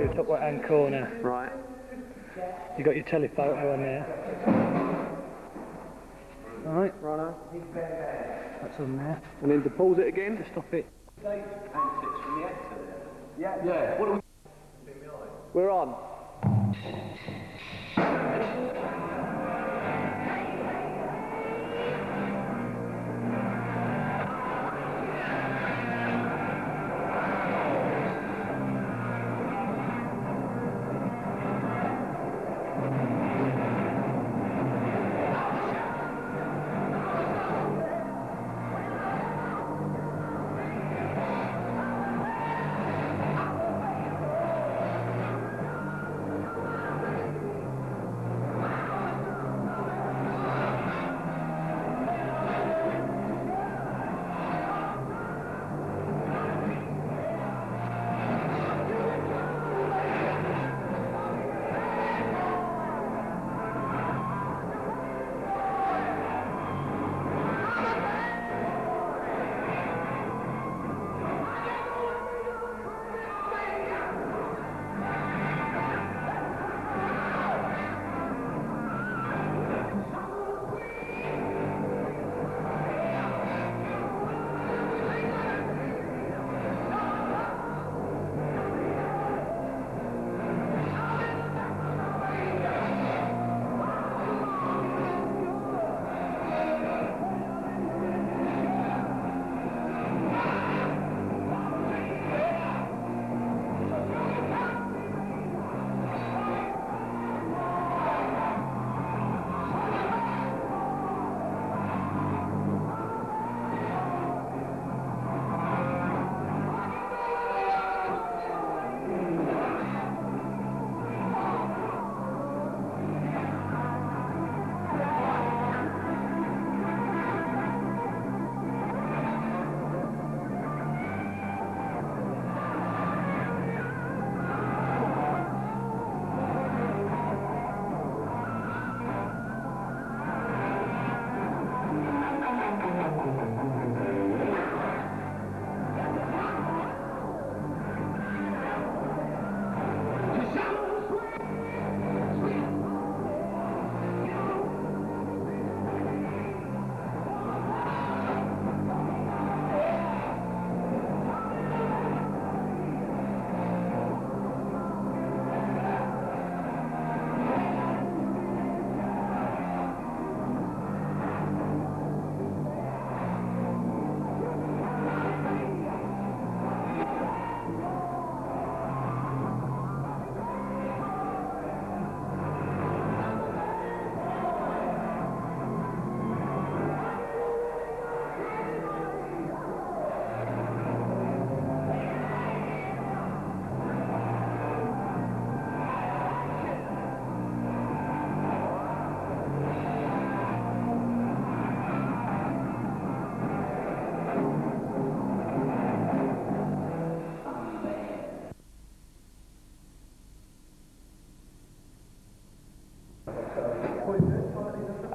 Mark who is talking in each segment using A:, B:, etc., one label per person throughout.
A: the top right hand corner.
B: Right.
A: You got your telephoto on there. Alright.
B: Righto.
A: That's on there.
B: And then to pause it again.
A: To stop it.
B: Yeah. What are we? We're on.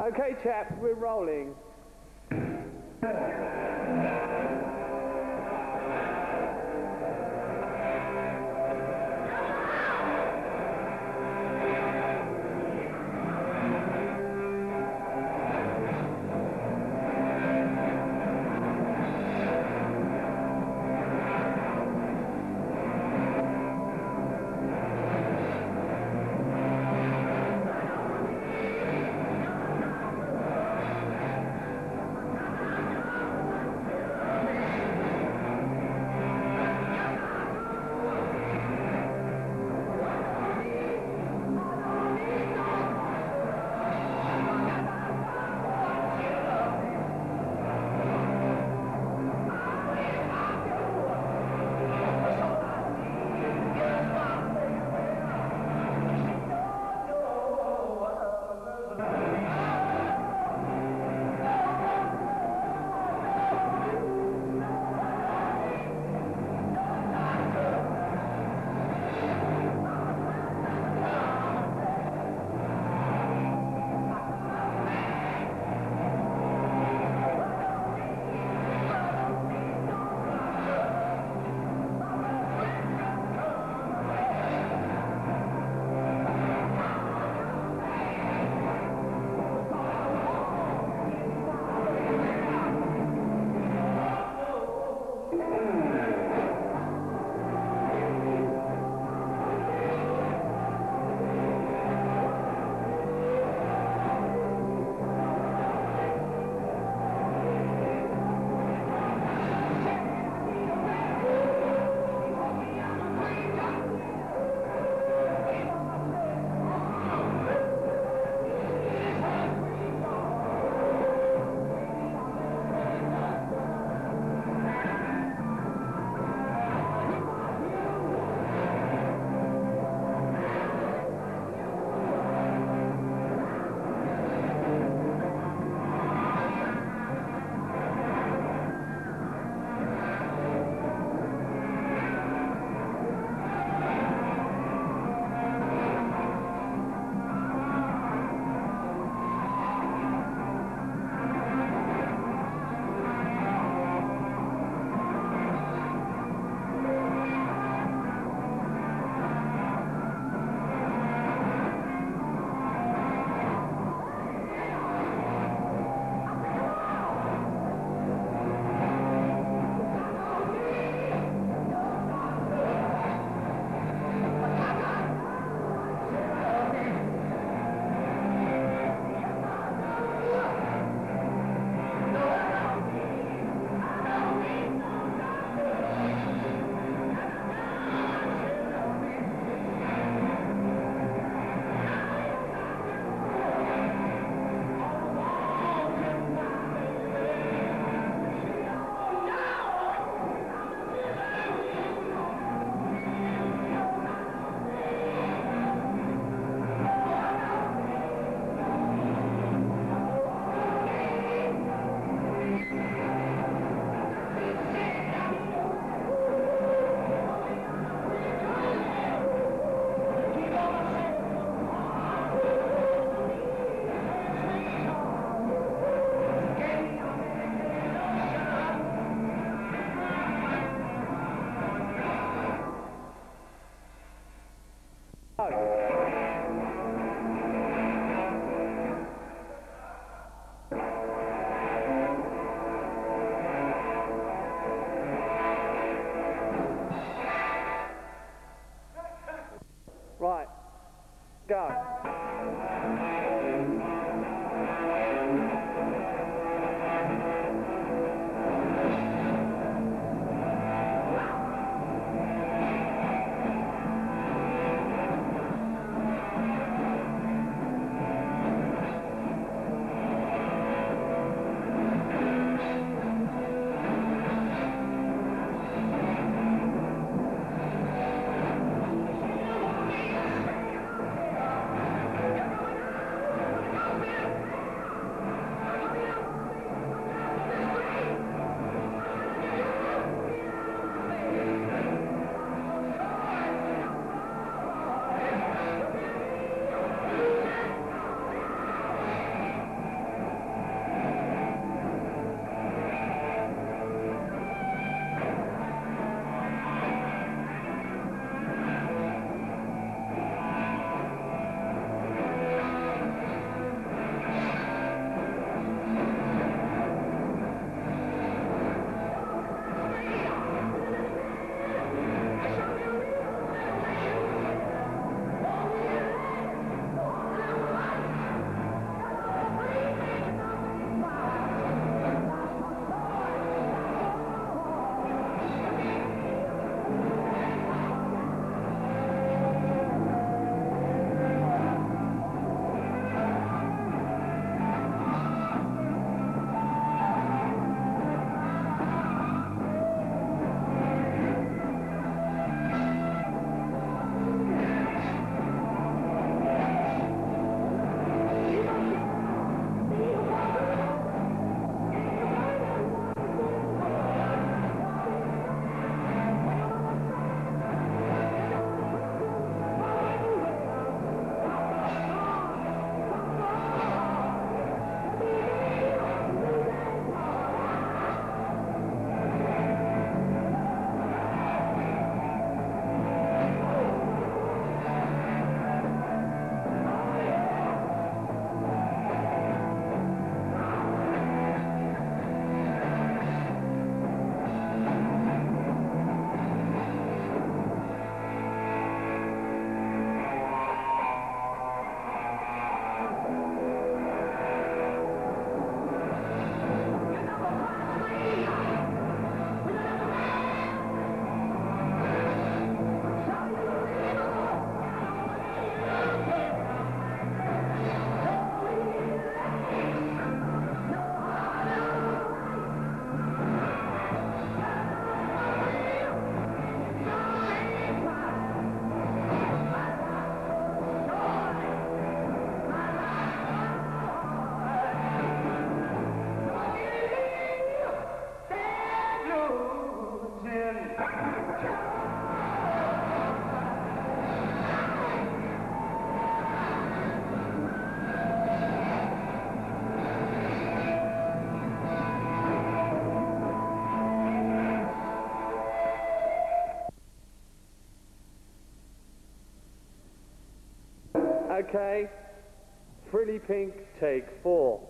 B: Okay, chaps, we're rolling. go. Okay, Frilly Pink, take 4.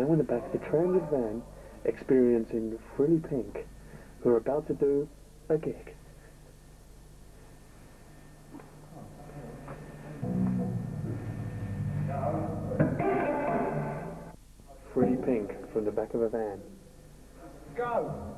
C: now in the back of the transit van, experiencing Frilly Pink, who are about to do a gig. Frilly Pink from the back of a van.
B: Go!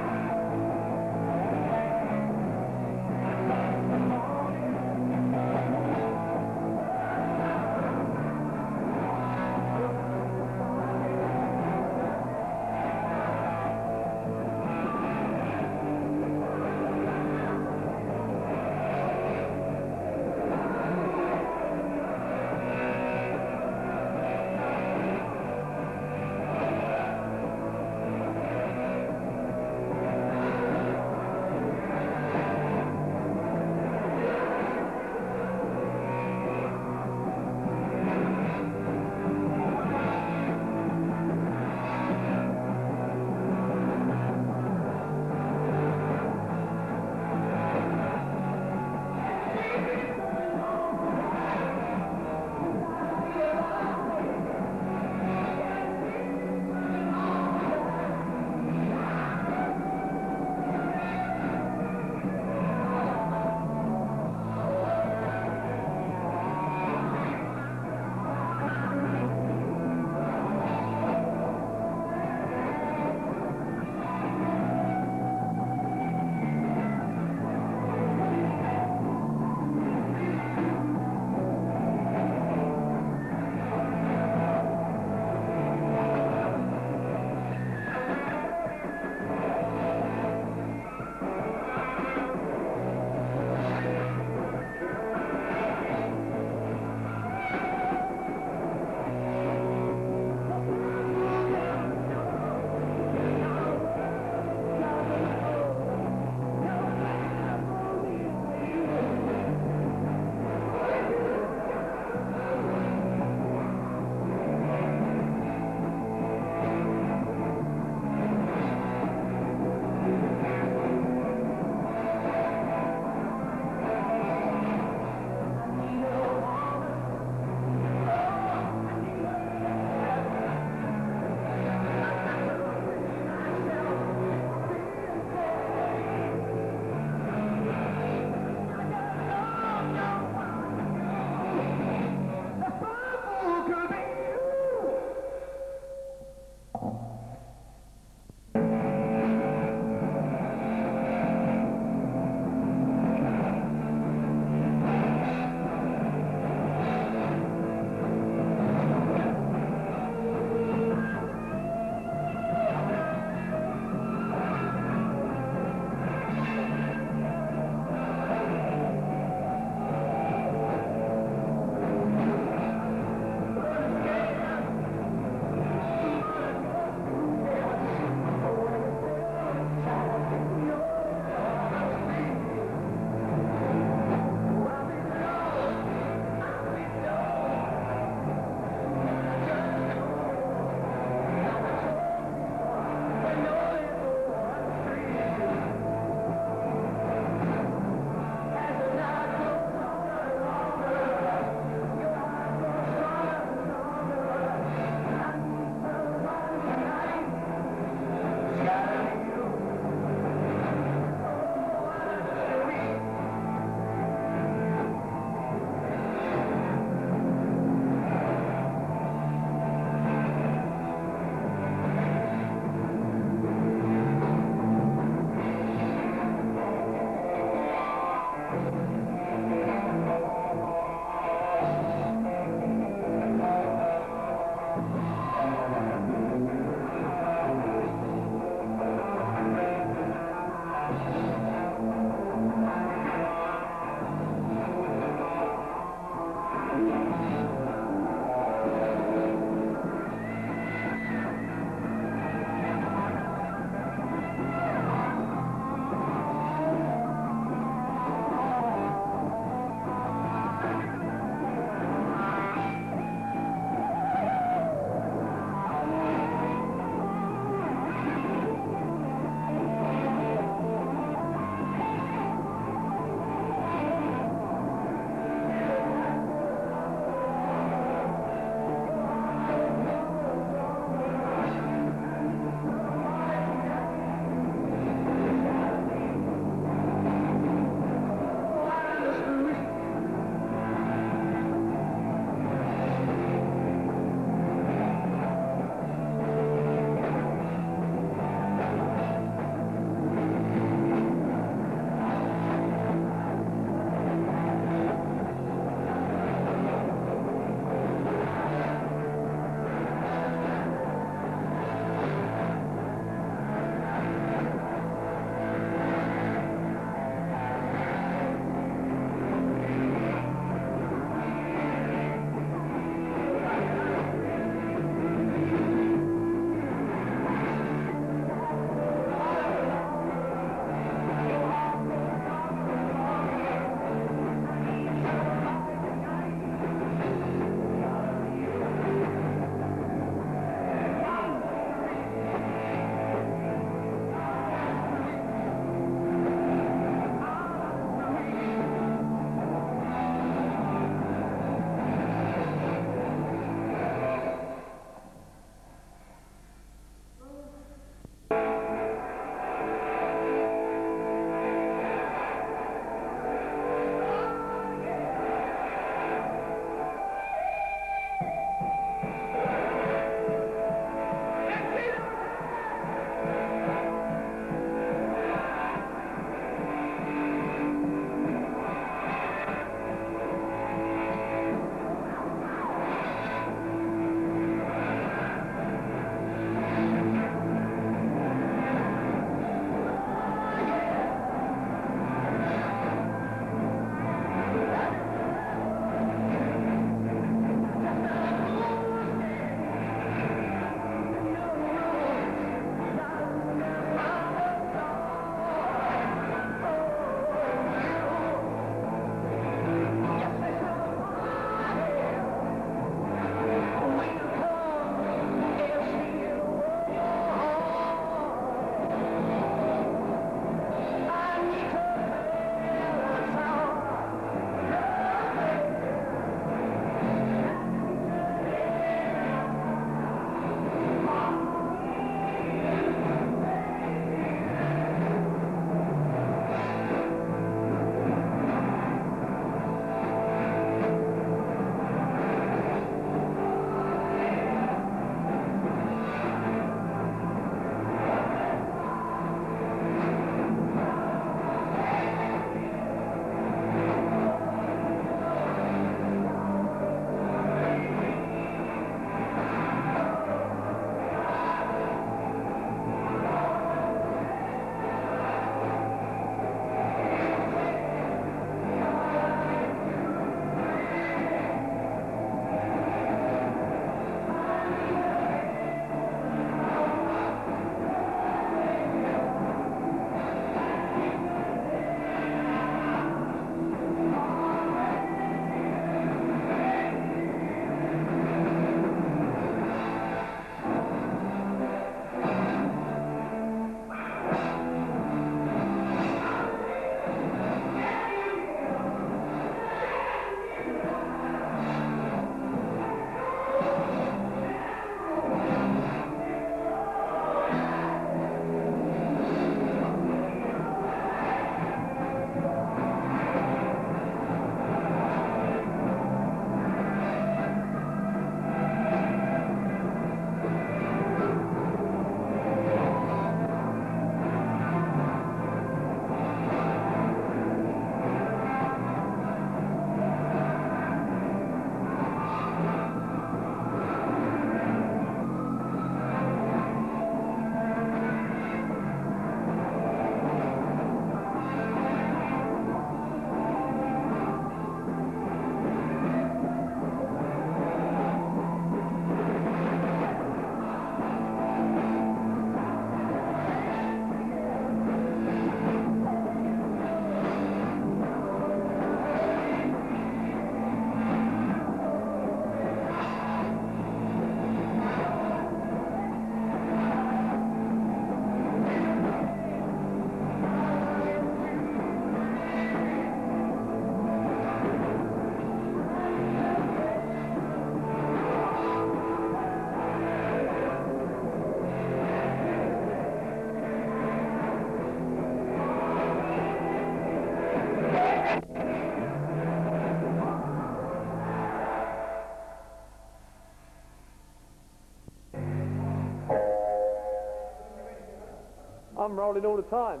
B: I'm rolling all the time.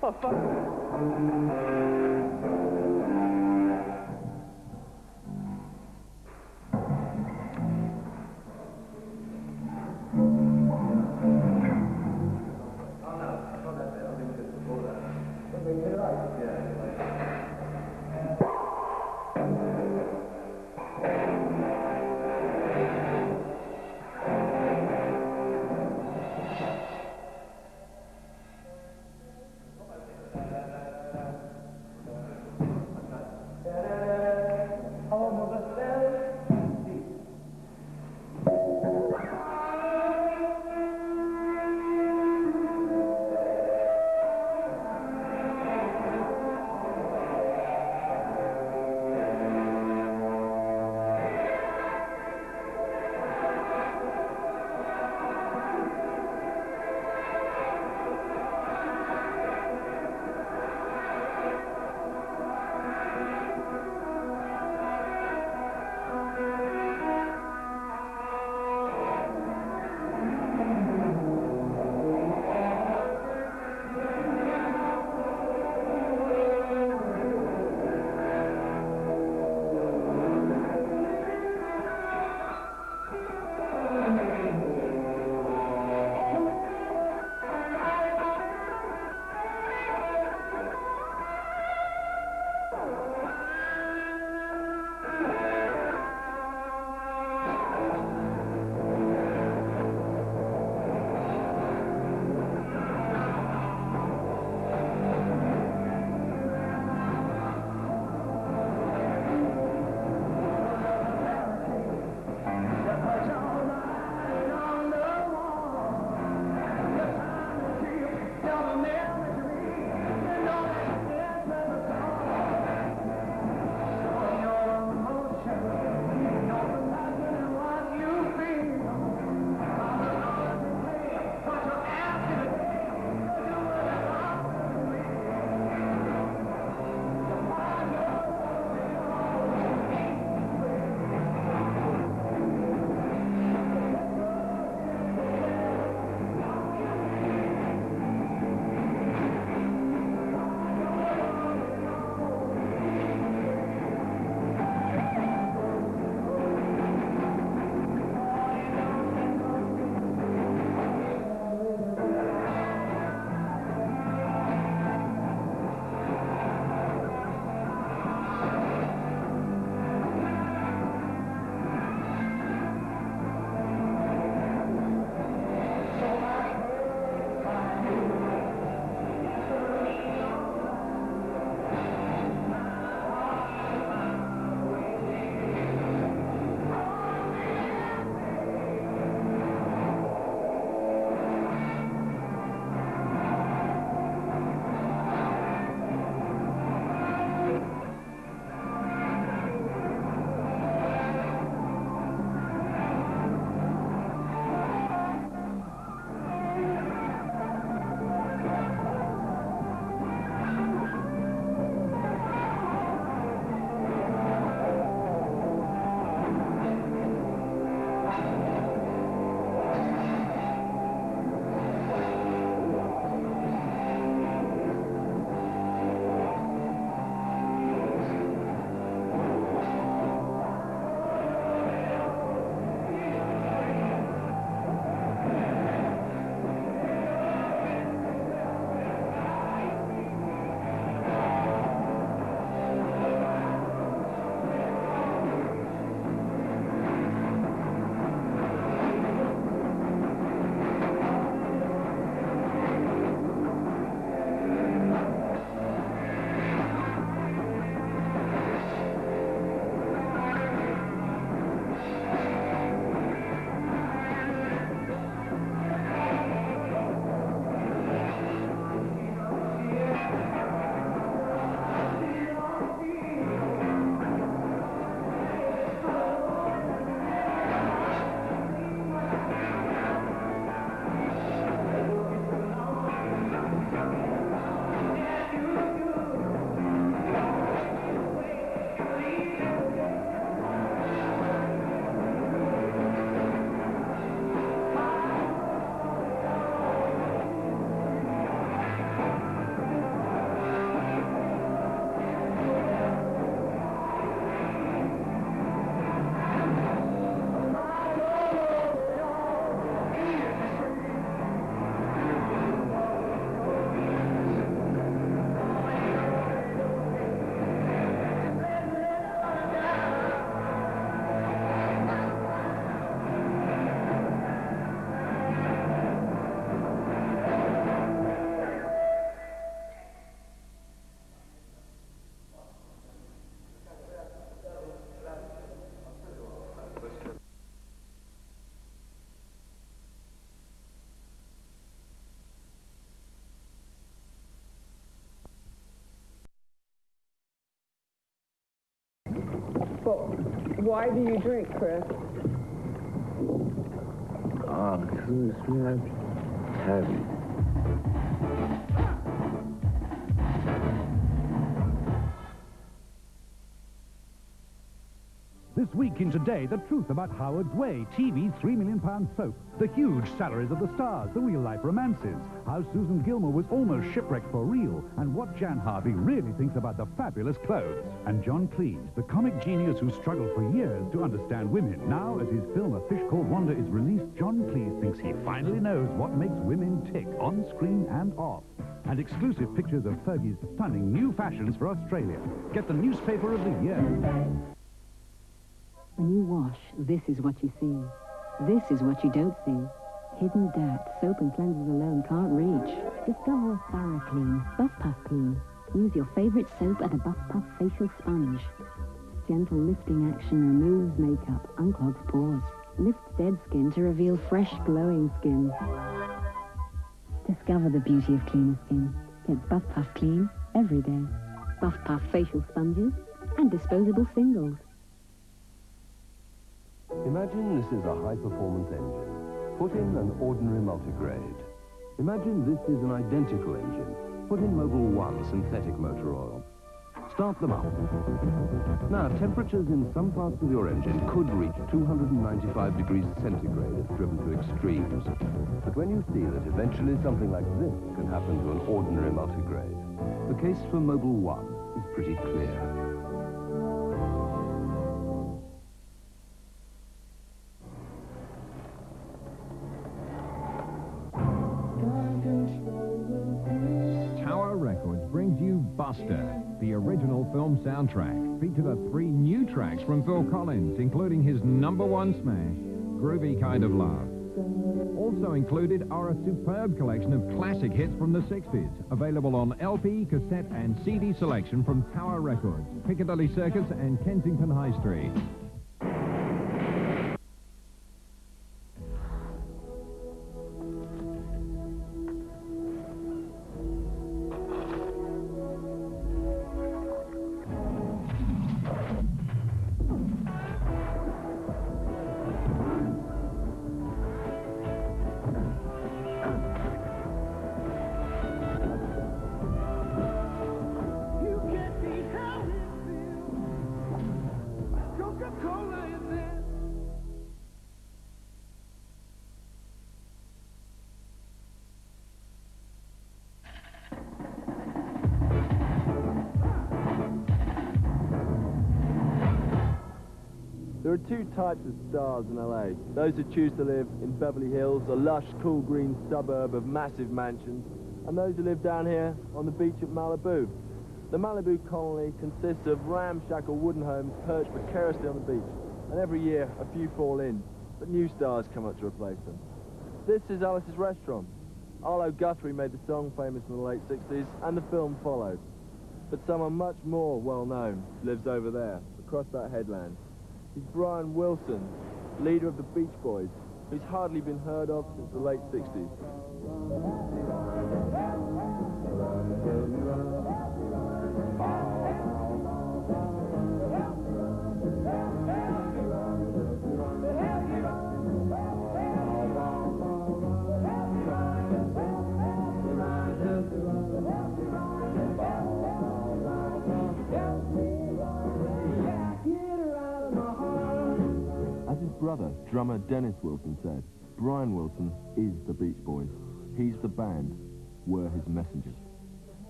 B: Oh, fuck.
D: But why do you drink, Chris?
C: Because it's not heavy.
E: This week in Today, the truth about Howard's Way, TV's £3 million soap, the huge salaries of the stars, the real-life romances, how Susan Gilmore was almost shipwrecked for real, and what Jan Harvey really thinks about the fabulous clothes. And John Cleese, the comic genius who struggled for years to understand women. Now, as his film A Fish Called Wanda is released, John Cleese thinks he finally knows what makes women tick, on screen and off. And exclusive pictures of Fergie's stunning new fashions for Australia. Get the newspaper of the year.
F: When you wash, this is what you see. This is what you don't see. Hidden dirt soap and cleansers alone can't reach. Discover Thorough Clean, Buff Puff Clean. Use your favorite soap and a Buff Puff facial sponge. Gentle lifting action removes makeup, unclogs pores, lifts dead skin to reveal fresh, glowing skin. Discover the beauty of cleaner skin. Get Buff Puff Clean every day. Buff Puff facial sponges and disposable singles.
G: Imagine this is a high-performance engine. Put in an ordinary multigrade. Imagine this is an identical engine. Put in Mobil 1 synthetic motor oil. Start them up. Now, temperatures in some parts of your engine could reach 295 degrees centigrade if driven to extremes. But when you see that eventually something like this can happen to an ordinary multigrade, the case for Mobil 1 is pretty clear.
H: Brings you Buster, the original film soundtrack. Featured are 3 new tracks from Phil Collins, including his #1 smash, Groovy Kind of Love. Also included are a superb collection of classic hits from the 60s, available on LP, cassette and CD selection from Tower Records, Piccadilly Circus and Kensington High Street.
I: Coca-Cola in there.
B: There are 2 types of stars in LA. Those who choose to live in Beverly Hills, a lush, cool green suburb of massive mansions, and those who live down here on the beach at Malibu. The Malibu colony consists of ramshackle wooden homes perched precariously on the beach, and every year a few fall in, but new stars come up to replace them. This is Alice's Restaurant. Arlo Guthrie made the song famous in the late 60s, and the film followed. But someone much more well-known lives over there, across that headland. He's Brian Wilson, leader of the Beach Boys, who's hardly been heard of since the late 60s. As his brother, drummer Dennis Wilson said, Brian Wilson is the Beach Boys. He's the band, we're his messengers.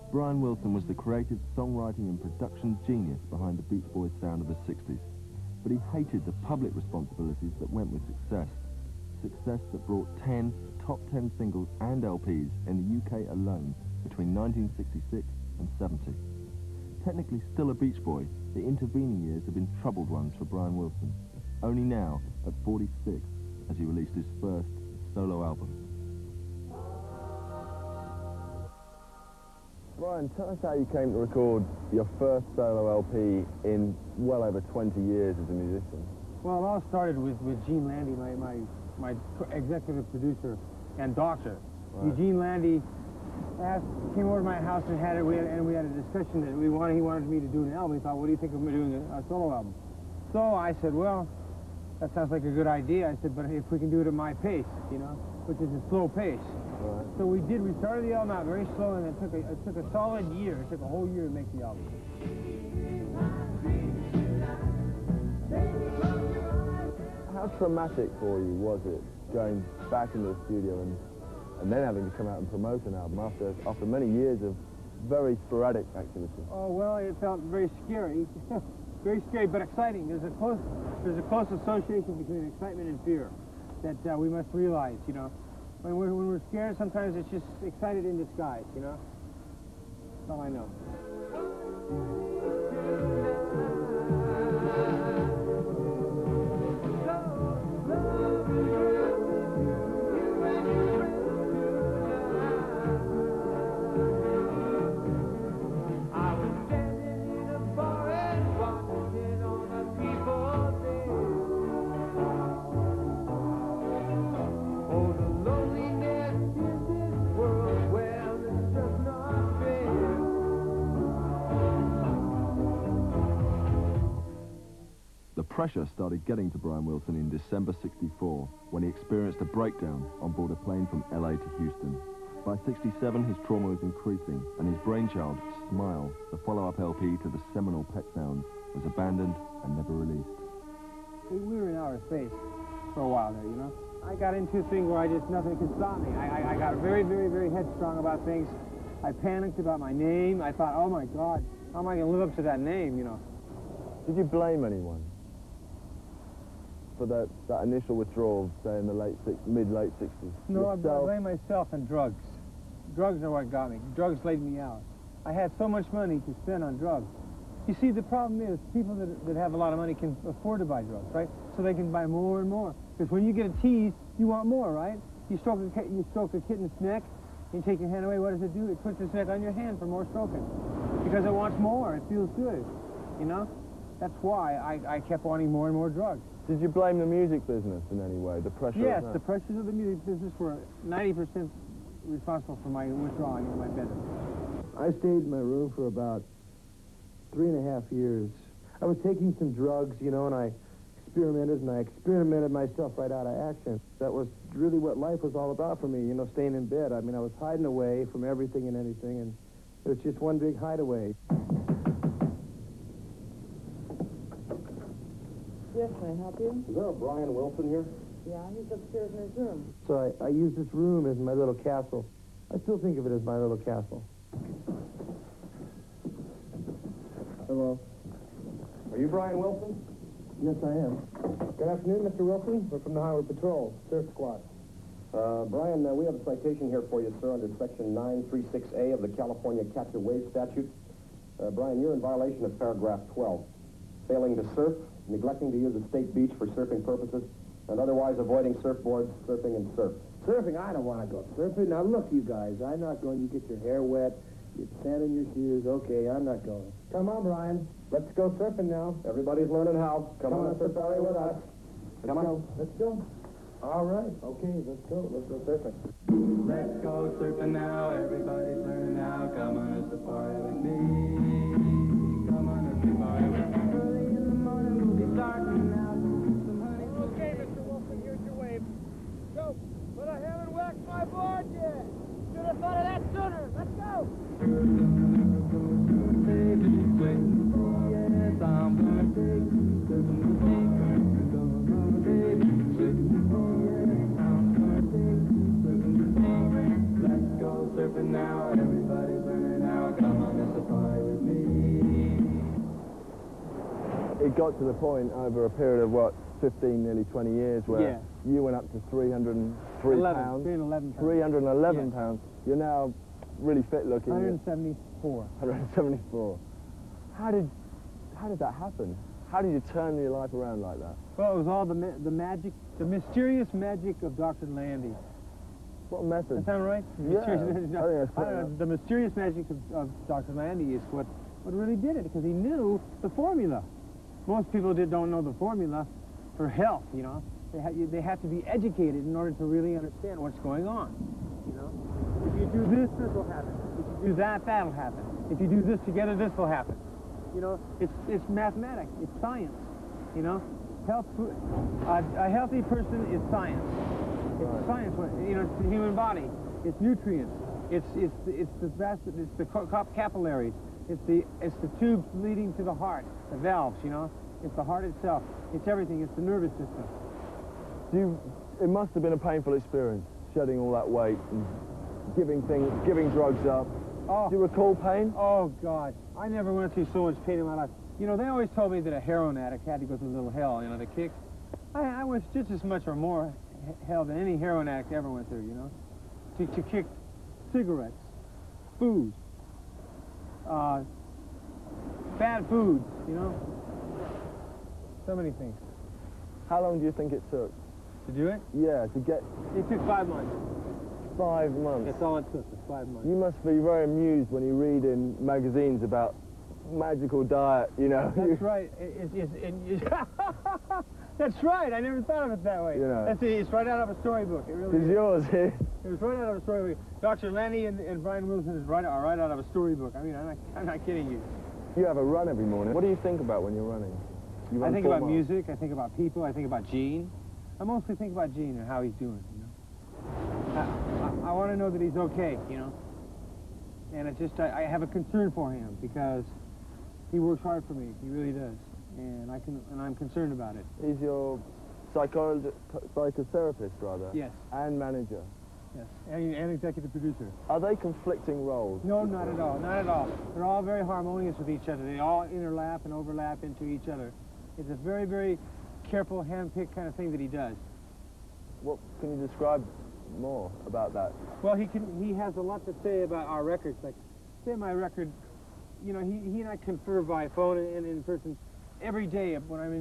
B: Brian Wilson was the creative songwriting and production genius behind the Beach Boys sound of the 60s. But he hated the public responsibilities that went with success. Success that brought 10 top 10 singles and LPs in the UK alone between 1966 and 70. Technically still a Beach Boy, the intervening years have been troubled ones for Brian Wilson. Only now, at 46, has he released his first solo album. Brian, tell us how you came to record your first solo LP in well over 20 years as a musician.
A: Well, it all started with Gene Landy, my executive producer and doctor. Right. Eugene Landy came over to my house and we had a discussion that he wanted me to do an album. He thought, what do you think of me doing a solo album? So I said, well, that sounds like a good idea. I said, but if we can do it at my pace, you know, which is a slow pace.
B: Right.
A: So we did. We started the album out very slow, and it took a solid year. It took a whole year to make the album.
B: How traumatic for you was it going back into the studio and then having to come out and promote an album after many years of very sporadic activity?
A: Oh, well, it felt very scary. Very scary, but exciting. There's a close association between excitement and fear that we must realize, you know. When we're scared, sometimes it's just excited in disguise, you know. That's all I know.
B: Pressure started getting to Brian Wilson in December '64 when he experienced a breakdown on board a plane from LA to Houston. By '67, his trauma was increasing, and his brainchild, Smile, the follow-up LP to the seminal Pet Sounds, was abandoned and never released.
A: We were in outer space for a while there, you know. I got into a thing where nothing could stop me. I got very, very, very headstrong about things. I panicked about my name. I thought, oh my God, how am I going to live up to that name, you know?
B: Did you blame anyone for that initial withdrawal, say, in the mid-late 60s?
A: No, I blame myself and drugs. Drugs are what got me. Drugs laid me out. I had so much money to spend on drugs. You see, the problem is people that have a lot of money can afford to buy drugs, right? So they can buy more and more. Because when you get a tease, you want more, right? You stroke a kitten's neck, and you take your hand away, what does it do? It puts its neck on your hand for more stroking. Because it wants more. It feels good, you know? That's why I kept wanting more and more drugs.
B: Did you blame the music business in any way, the pressure?
A: Yes, the pressures of the music business were 90% responsible for my withdrawing in my bedroom.
I: I stayed in my room for about 3.5 years. I was taking some drugs, you know, and I experimented myself right out of action. That was really what life was all about for me, you know, staying in bed. I mean, I was hiding away from everything and anything, and it was just one big hideaway.
D: Yes, may I help you?
I: Is there a Brian Wilson here?
D: Yeah, he's upstairs in his room.
I: So I use this room as my little castle. I still think of it as my little castle. Hello.
J: Are you Brian Wilson?
I: Yes, I am.
J: Good afternoon, Mr. Wilson. We're from the Highway Patrol, Surf Squad.
K: Brian, we have a citation here for you, sir, under Section 936A of the California Capture Wave Statute. Brian, you're in violation of paragraph 12. Failing to surf, neglecting to use a state beach for surfing purposes, and otherwise avoiding surfboards, surfing, and surf.
I: Surfing? I don't want to go surfing. Now, look, you guys, I'm not going. You get your hair wet, you sand in your shoes. Okay, I'm not going.
J: Come on, Brian. Let's go surfing now.
K: Everybody's learning how. Come on a safari with us. Come on.
J: Let's go.
I: All right. Okay, let's go. Let's go surfing.
L: Let's go surfing now. Everybody's learning how. Come on a safari with me. Come on a safari with me. Early in the morning we'll be starting out. Some honey.
A: Okay, Mr. Wilson, here's your wave. Go. But I haven't waxed my board yet. Should have thought of that sooner. Let's go.
L: Yes, I'm gonna take you surfing with me. Let's go surfing now. Everybody's learning how. Come on a safari with me.
B: It got to the point over a period of, what, 15, nearly 20 years, where you went up to 303 pounds.
A: 311 pounds.
B: 311 pounds. You're now really fit looking.
A: 174.
B: 174. How did that happen? How did you turn your life around like that?
A: Well, it was all the magic, the mysterious magic of Dr. Landy.
B: What method?
A: That sound right?
B: Yeah, I think that's
A: I don't know. The mysterious magic of Dr. Landy is what really did it, because he knew the formula. Most people don't know the formula for health, you know. They have to be educated in order to really understand what's going on, you know. If you do this, this will happen. If you do that, that'll happen. If you do this together, this will happen. You know, it's mathematics, it's science. you know? A healthy person is science. It's science, you know, it's the human body. It's nutrients. It's the capillaries. It's the tubes leading to the heart, the valves, you know? It's the heart itself. It's everything. It's the nervous system.
B: It must have been a painful experience, shedding all that weight and giving drugs up.
A: Oh.
B: Do you recall pain?
A: Oh, God. I never went through so much pain in my life. You know, they always told me that a heroin addict had to go through a little hell, you know, to kick. I was just as much or more hell than any heroin addict ever went through, you know? To kick cigarettes, food, bad foods, you know? So many things.
B: How long do you think it took?
A: To do it?
B: Yeah, to get...
A: It took 5 months.
B: 5 months?
A: That's all it took, was 5 months.
B: You must be very amused when you read in magazines about magical diet, you know?
A: That's right. That's right. I never thought of it that way.
B: You know.
A: It's right out of a storybook. It really is.
B: It's yours, eh?
A: It was right out of a storybook. Dr. Lenny and Brian Wilson are right out of a storybook. I mean, I'm not kidding you.
B: You have a run every morning. What do you think about when you're running?
A: I think about music. I think about people. I think about Gene. I mostly think about Gene and how he's doing, you know. I want to know that he's okay, you know. And I have a concern for him because he works hard for me. He really does. And I'm concerned about it.
B: He's your psychotherapist, rather?
A: Yes.
B: And manager?
A: Yes, and executive producer.
B: Are they conflicting roles?
A: No, not at all, not at all. They're all very harmonious with each other. They all interlap and overlap into each other. It's a very, very careful, hand-picked kind of thing that he does.
B: What can you describe more about that?
A: Well, he has a lot to say about our records. Like, say my record, you know, he and I confer by phone and in person every day when I'm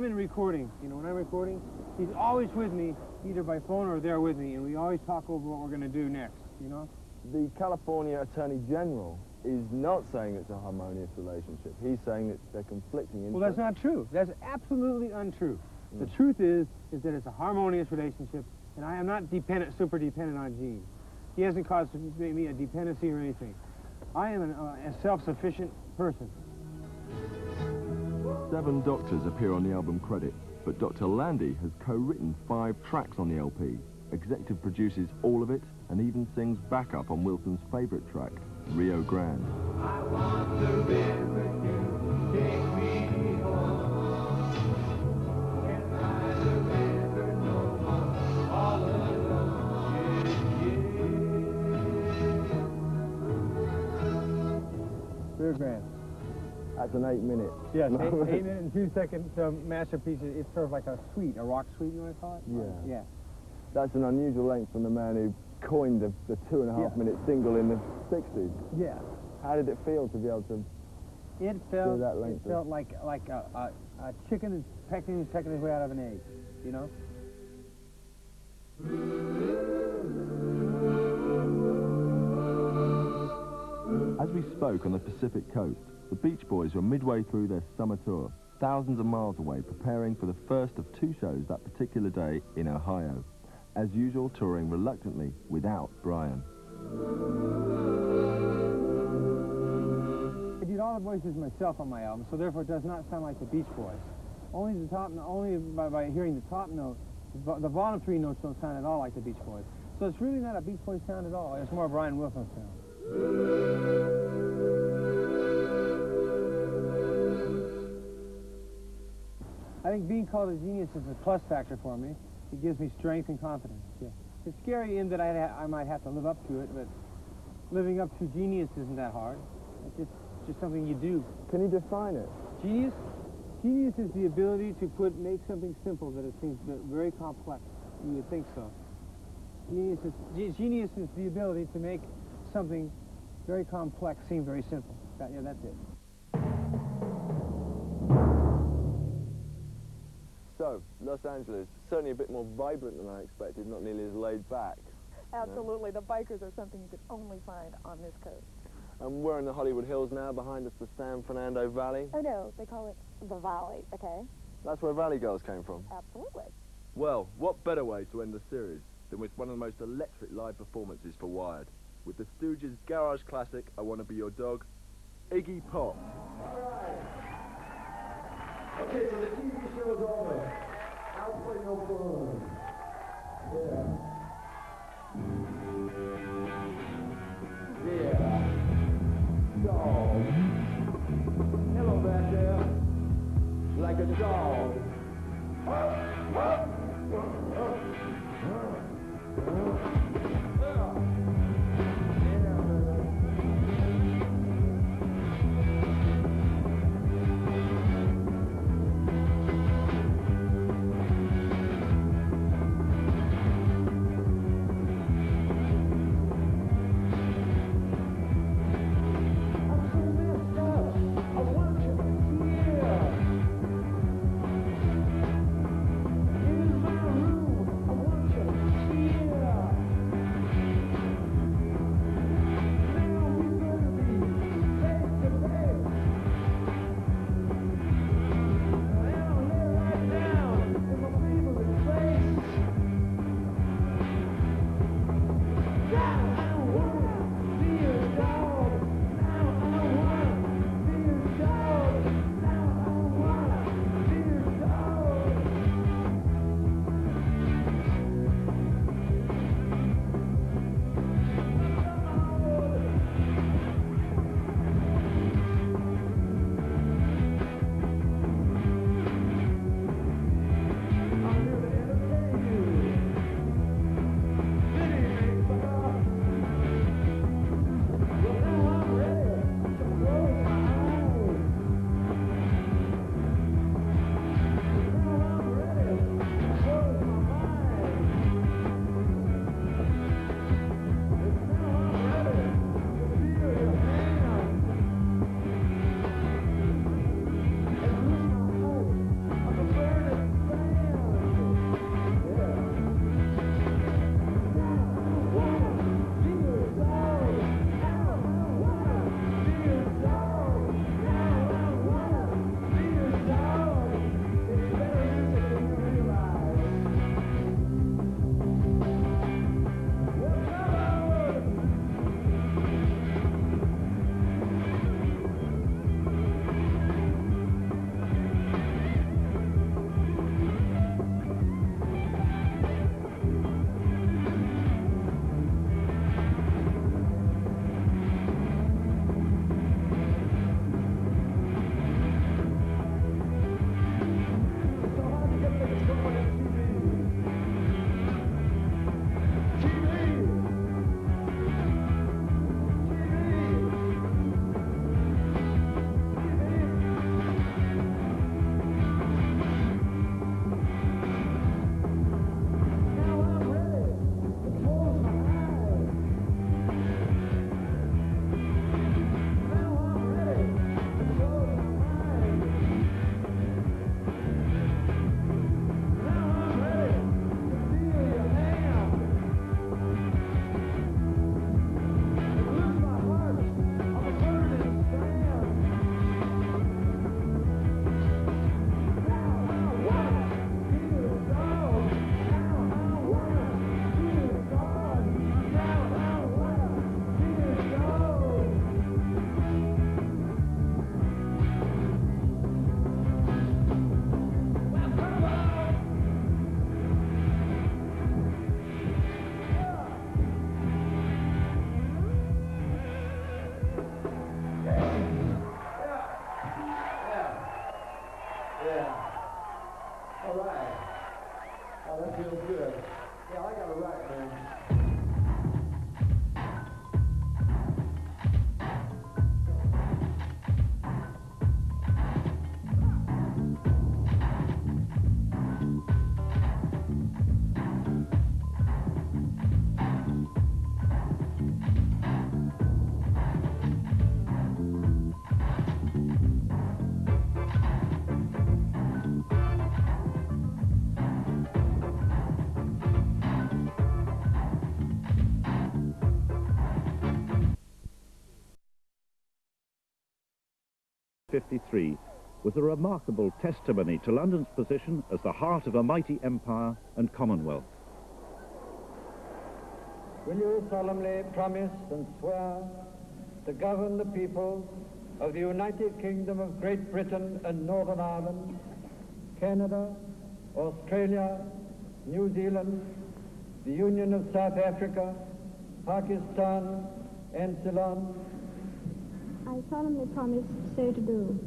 A: in recording. You know, when I'm recording, he's always with me, either by phone or there with me, and we always talk over what we're going to do next, you know?
B: The California Attorney General is not saying it's a harmonious relationship. He's saying that they're conflicting interests.
A: Well, that's not true. That's absolutely untrue. The truth is that it's a harmonious relationship, and I am not super dependent on Gene. He hasn't caused me a dependency or anything. I am a self-sufficient person.
B: 7 doctors appear on the album credit, but Dr. Landy has co-written 5 tracks on the LP, executive produces all of it, and even sings backup on Wilson's favorite track, Rio Grande.
L: I want the river to take me home. Can't ride the river no more, all alone,
A: Rio Grande.
B: That's an 8-minute.
A: Yes, 8 minute and 2 second masterpiece. It's sort of like a suite, a rock suite, you want to call it?
B: Yeah.
A: Yeah.
B: That's an unusual length from the man who coined the 2.5-minute single in the 60s.
A: Yeah.
B: How did it feel to be able to do that length?
A: It felt like a chicken is pecking his way out of an egg, you know?
B: As we spoke on the Pacific coast, the Beach Boys were midway through their summer tour, thousands of miles away, preparing for the first of 2 shows that particular day in Ohio. As usual, touring reluctantly without Brian.
A: I did all the voices myself on my album, so therefore it does not sound like the Beach Boys. Only by hearing the top note, the bottom 3 notes don't sound at all like the Beach Boys. So it's really not a Beach Boys sound at all. It's more a Brian Wilson sound. I think being called a genius is a plus factor for me. It gives me strength and confidence, yeah. It's scary in that I might have to live up to it, but living up to genius isn't that hard. It's just something you do.
B: Can you define it?
A: Genius? Genius is the ability to make something simple that it seems very complex. You would think so. Genius is the ability to make something very complex seem very simple. Yeah, that's it.
B: So, Los Angeles, certainly a bit more vibrant than I expected, not nearly as laid back.
M: Absolutely. The bikers are something you could only find on this coast.
B: And we're in the Hollywood Hills now, behind us the San Fernando Valley.
M: Oh no, they call it the Valley, okay?
B: That's where Valley Girls came from.
M: Absolutely.
B: Well, what better way to end the series than with one of the most electric live performances for Wired, with the Stooges' garage classic, I Wanna Be Your Dog, Iggy Pop.
L: Okay,
I: it, so the TV show's over. I'll play no fun. Yeah. Yeah. Dog. Hello back there. Like a dog.
N: '53 was a remarkable testimony to London's position as the heart of a mighty empire and commonwealth.
O: Will you solemnly promise and swear to govern the people of the United Kingdom of Great Britain and Northern Ireland Canada, Australia, New Zealand, the Union of South Africa, Pakistan, and Ceylon.
P: I solemnly promise so to do.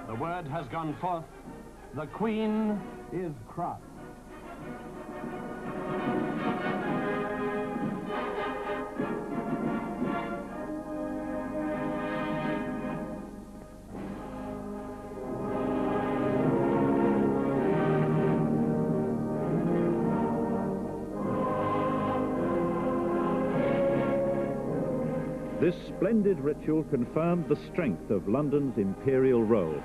Q: The word has gone forth. The Queen is crossed.
N: This splendid ritual confirmed the strength of London's imperial role.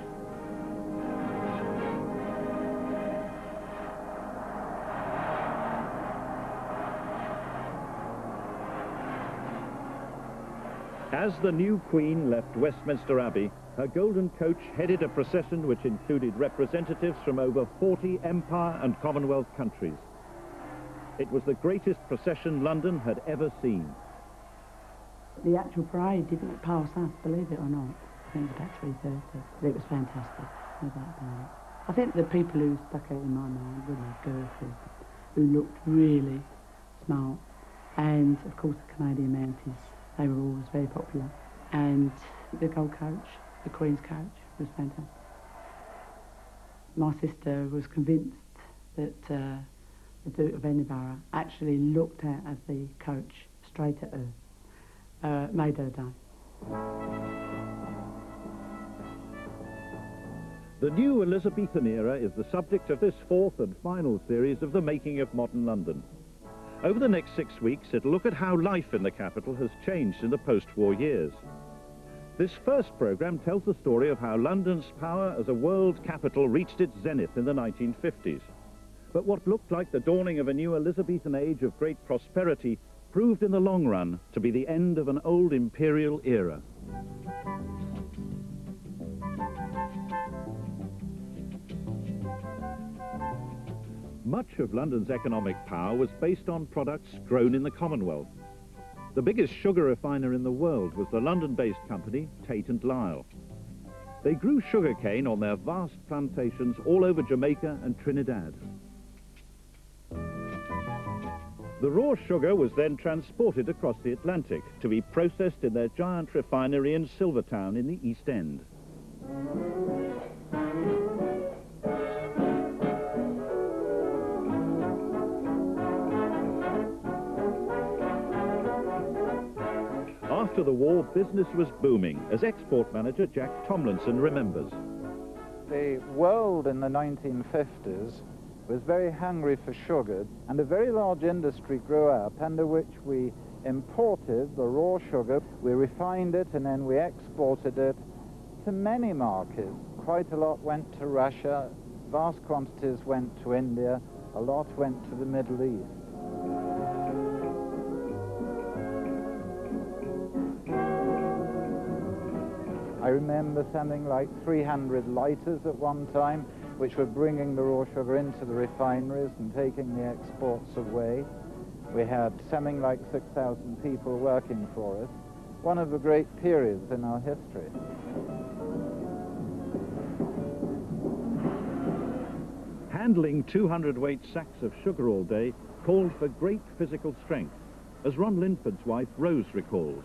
N: As the new Queen left Westminster Abbey, her golden coach headed a procession which included representatives from over 40 Empire and Commonwealth countries. It was the greatest procession London had ever seen.
R: The actual parade didn't pass us, believe it or not. I think it was about 3:30, but it was fantastic, no doubt about it. I think the people who stuck out in my mind were the girls who looked really smart. And, of course, the Canadian Mounties, they were always very popular. And the gold coach, the Queen's coach, was fantastic. My sister was convinced that the Duke of Edinburgh actually looked out of the coach straight at her. Made her day.
N: The new Elizabethan era is the subject of this fourth and final series of The Making of Modern London. Over the next 6 weeks, it'll look at how life in the capital has changed in the post-war years. This first programme tells the story of how London's power as a world capital reached its zenith in the 1950s. But what looked like the dawning of a new Elizabethan age of great prosperity proved in the long run to be the end of an old imperial era. Much of London's economic power was based on products grown in the Commonwealth. The biggest sugar refiner in the world was the London-based company Tate & Lyle. They grew sugarcane on their vast plantations all over Jamaica and Trinidad. The raw sugar was then transported across the Atlantic to be processed in their giant refinery in Silvertown in the East End. After the war, business was booming, as export manager Jack Tomlinson remembers.
S: The world in the 1950s was very hungry for sugar, and a very large industry grew up under which we imported the raw sugar, we refined it, and then we exported it to many markets. Quite a lot went to Russia, vast quantities went to India, a lot went to the Middle East. I remember something like 300 lighters at one time, which were bringing the raw sugar into the refineries and taking the exports away. We had something like 6,000 people working for us. One of the great periods in our history.
N: Handling 200-weight sacks of sugar all day called for great physical strength, as Ron Linford's wife Rose recalls.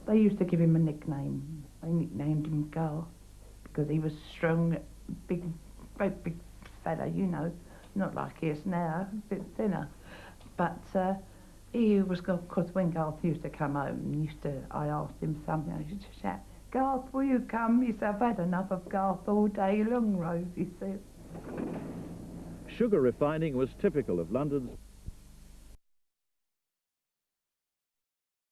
T: They used to give him a nickname. They nicknamed him Gull because he was strong, big, great big fella, you know, not like he is now, a bit thinner. But he was, of course, when Garth used to come home, I asked him something, I used to shout, "Garth, will you come?" He said, "I've had enough of Garth all day long, Rose," he said.
N: Sugar refining was typical of London's